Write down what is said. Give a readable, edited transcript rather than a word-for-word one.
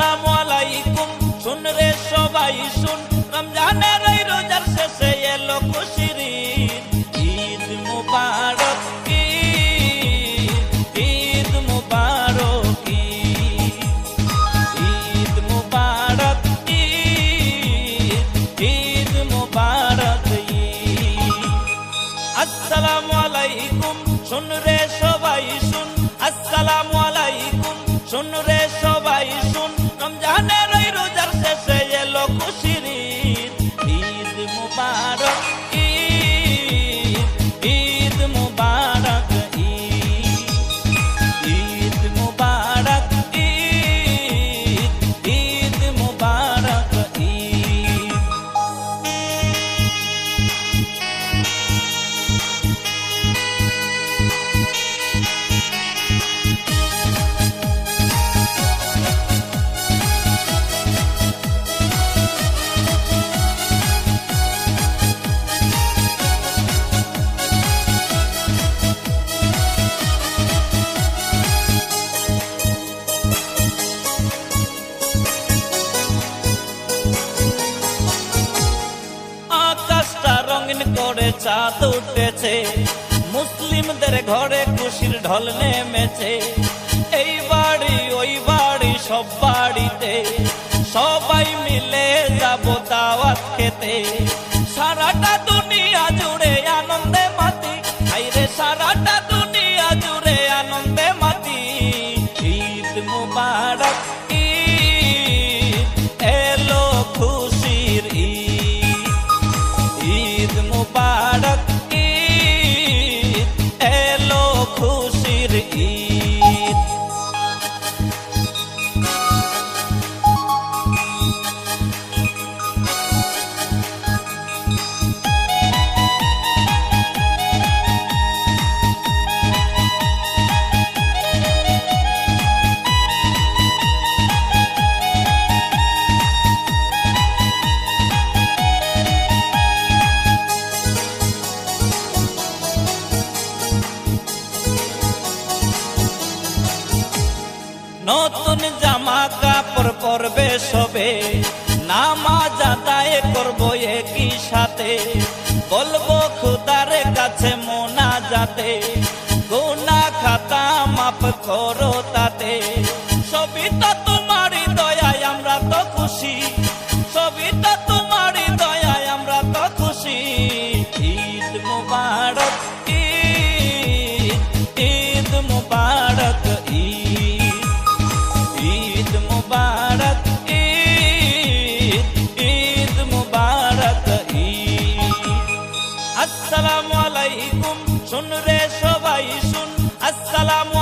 আসসালামু আলাইকুম শুন রে সবাই শুন, রমজানের এই রোজার শেষে এলো খুশির ঈদ। ঈদ মুবারক ঈদ মুবারক ঈদ মুবারক ঈদ মুবারক ঈদ। আসসালামু আলাইকুম শুন রে সবাই শুন, আসসালামু আলাইকুম শুন রে সবাই শুন, রমজানের এই রোজার শেষে এলো খুশির ঈদ। ঈদ মুবারক ঈদ মুবারক ঈদ মুবারক ঈদ মুবারক ঈদ। আকাশটা রঙিন করে চাঁদ উঠেছে, মুসলিমদের ঘরে খুশির ঢল নেমেছে। এই বাড়ি ওই বাড়ি সব বাড়িতে সবাই মিলে যাব দাওয়াত খেতে। সারাটা দুনিয়া জুড়ে আনন্দে মাতি, আইরে সারাটা দুনিয়া জুড়ে আনন্দে মাতি। ঈদ মুবারক ঈদ এলো খুশির ঈদ। ঈদ মুবারক ঈদ এলো খুশির ঈদ। নতুন জামা কাপড় পরবে সবে, নামাজ আদায় করবো একই সাথে। বলবো খুদার কাছে মোনাজাতে, গুনাহ খাতা মাফ করো তাতে। সবই তো তোমারই দয়ায় আমরা তো খুশি, সবই তো তোমারই দয়ায় আমরা তো খুশি। ঈদ মুবারক ঈদ মুবারক ঈদ মুবারক ঈদ মুবারক ঈদ। আসসালামু আলাইকুম শুন রে সবাই শুন, আসসালামু